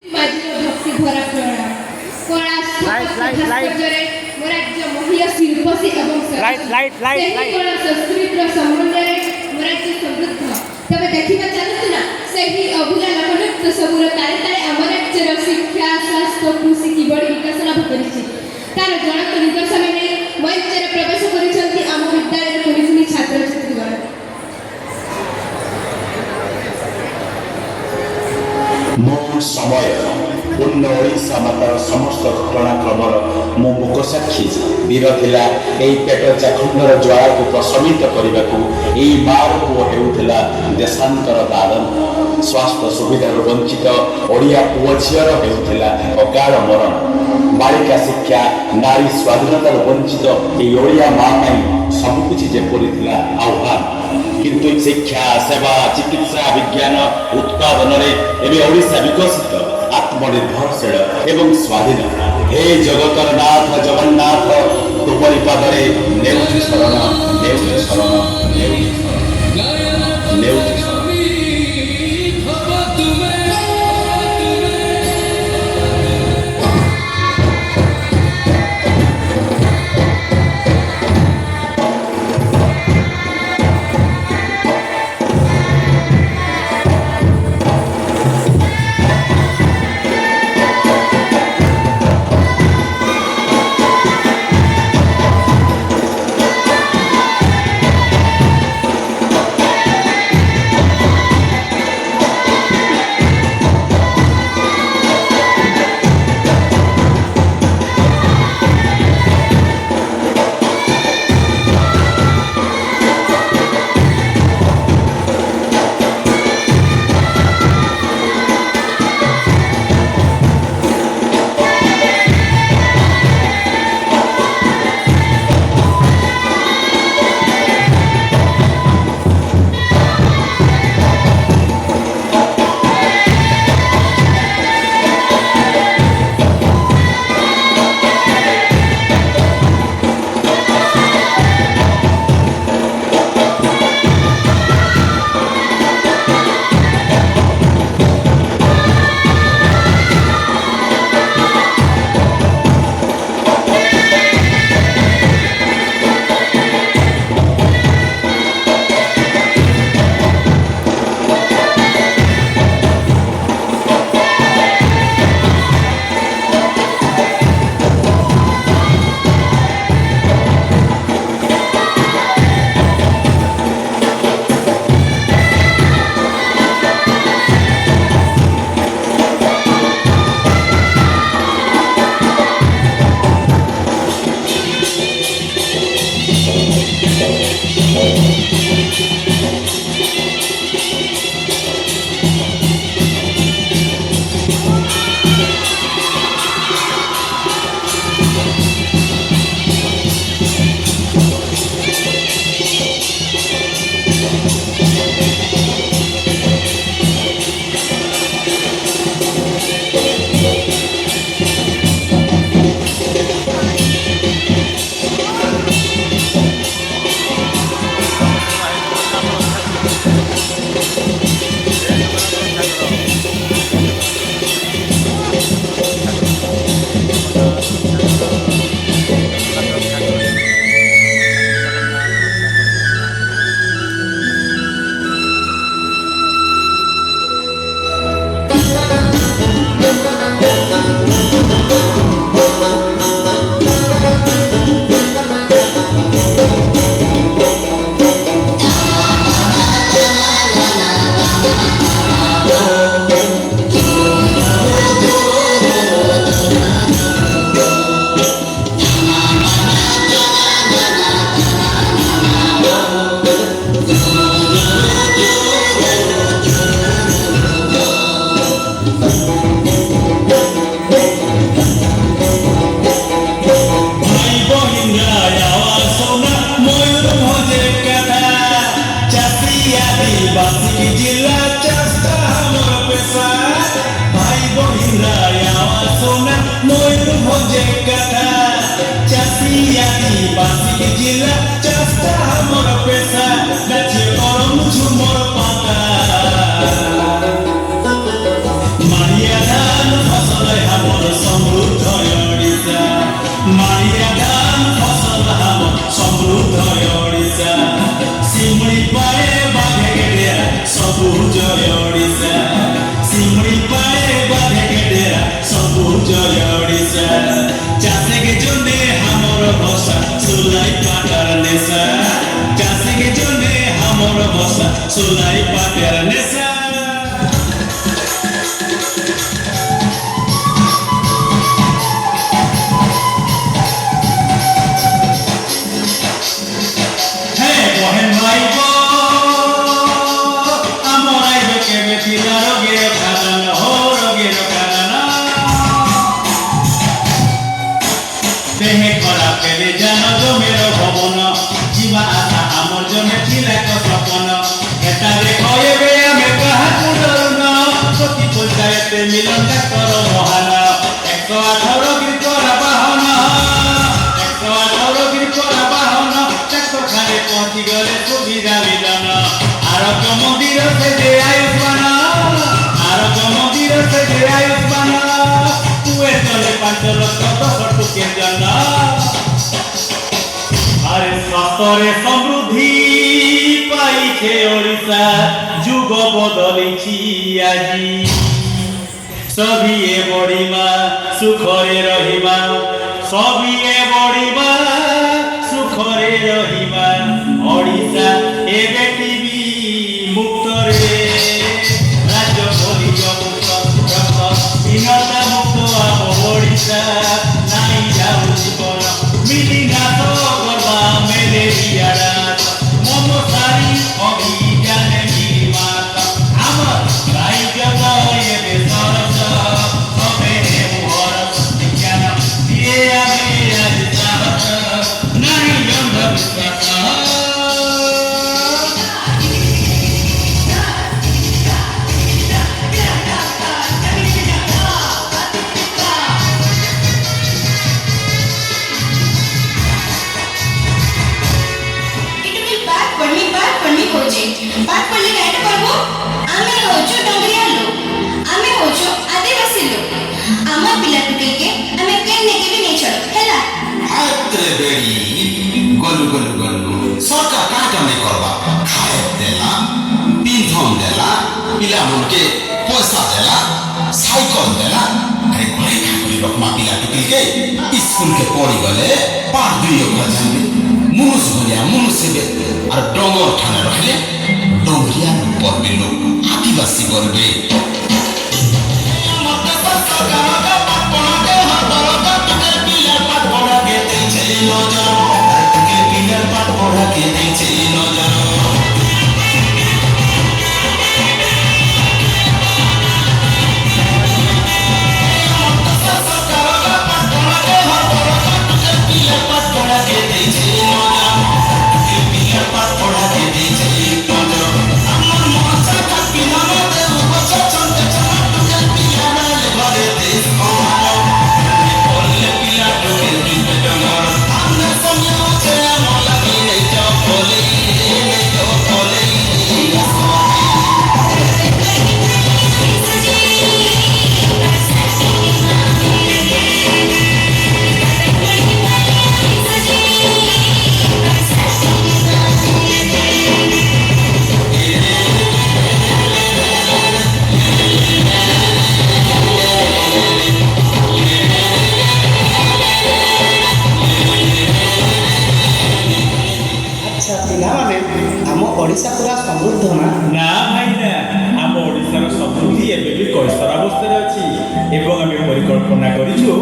भक्ति भरा प्रणाम कला स्थापत्य मोराज्य महीय शिल्प से एवं कला संस्कृतिर समन्वय मोराज्य समृद्ध तबे देखिबा चाहतु ना सही अभुला लोकनृत्य सबुर तारे तारे आम राज्यर शिक्षा स्वास्थ्य कृषि किबड़ी विकास लाभ करिछि तार जनक निदर्शन ने मंचरे प्रवेश करिसंती आम विद्यालय कुनि छात्र छात्रीगण मो समय पूर्ण ओडिशा मातार समस्त घटनाक्रमर मो मुख साक्षी वीर थिला एई पेट चाखुंडर ज्वाला को प्रशमित करने को एई मार को हेउथिला देशांतर दादन स्वास्थ्य सुविधार वंचित ओडिया पुओ झियर हेउथिला अकाल मरण बालिका शिक्षा नारी स्वाधीनतार वंचित एई ओडिया माँ सब कुछ जेपरी थिला आह्वान किंतु शिक्षा सेवा चिकित्सा विज्ञान उत्पादन एवं ओडिशा विकसित आत्मनिर्भरशील एवं स्वाधीन हे जगतर नाथ जगन्नाथ तुमरी पादरे नेउछि शरण नेउछि शरण नेउछि शरण नेउछि शरण Maria ଆମର ସମୃଦ୍ଧ ଓଡ଼ିଶା ମାଳିଆ ଧାନ ଫସଲ ହବ ସମୃଦ୍ଧ ଓଡ଼ିଶା ଶିମୁଳି ପାଏ ବାଘେ ଗେଡିଆ ସବୁଜ ଓଡ଼ିଶା ଶିମୁଳି ପାଏ ବାଘେ ଗେଡିଆ ସବୁଜ ଓଡ଼ିଶା ଚାଷକେ ଜନେ ଆମର ଭାଷା ସୁলাই ପାଟାର ନେଶା ଚାଷକେ ଜନେ ଆମର ଭାଷା ସୁলাই ପାଟାର ନେଶା মিলন ডাক্তার মহান 118 গিরিপরা বাহন 118 গিরিপরা বাহন ডাক্তারখানে পৌঁছি গলে সুবিধা মিলন আরোগ্য মন্দির থেকে আয়ুষ্মান আরোগ্য মন্দির থেকে আয়ুষ্মান তুয়ে চলে 5 লক্ষ 10 টুকে জন আরে স্বাস্থ্যরে সমৃদ্ধি পাইছে ওড়িশা যুগ বদলিছি আজি সবিয়ে বড়িমা সুখরে রহিমা সবিয়ে বড়িমা সুখরে রহিমা ওড়িশা এবে টিভি মুক্তরে রাজ্য বলিজ মুক্ত বিনতা মুক্ত আম ওড়িশা নাই যাও জীবন মিলি নাচ করবা মেলেরিয়া মমতারি অভিযানে নির্মাত আমার রাজ্য এবে সরস সবে মোহর বিজ্ঞান দিয়ে আমি আজ সাহস নাই অন্ধবিশ্বাস पाठ पढ़ले गाइड करबो आमे होचो डोंगरिया लोग आमे होचो आदिवासी लोग आमा पिला टुके के आमे केने के भी नहीं छड़ हैला आत्रे बेड़ी गलु गलु गलु सरकार काटा नहीं करबा खाए देला पिंधन देला पिला मन के पैसा देला साइकिल देला अरे कोई का कोई रकमा पिला टुके के स्कूल के पढ़ी गले पाठ दुई खजान मुनुस भलिया मुनुस बे और डोंगर ठाने रहले डोंगरिया पढ़बे लोग आदिवासी करबे ओडिशा पूरा समृद्ध ना भाई ना आम ओडिशार समृद्धि एबे भी कैसर अवस्था अछि एवं आम परिकल्पना करिछु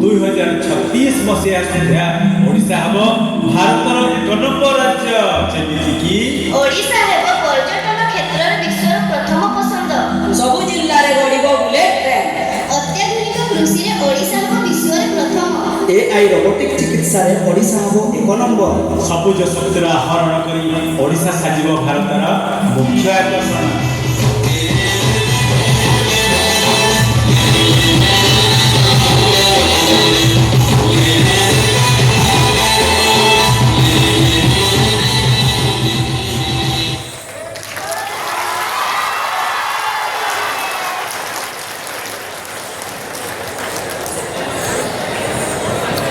2036 मसिया सुधा ओडिशा हबो भारतर एक नंबर राज्य जेमिति कि ओडिशा हेबो पर्यटन क्षेत्र विश्वर प्रथम पसंद सबु जिल्ला रे गडिबो बुलेट ट्रेन अत्याधुनिक कृषि रे ओडिशा को विश्व रे प्रथम एआई रोबोटिक चिकित्सा रे ओडिशा हबो एक नंबर सबुज शक्तिर हरण करी ओडिशा साजिब भारतर मुख्य आकर्षण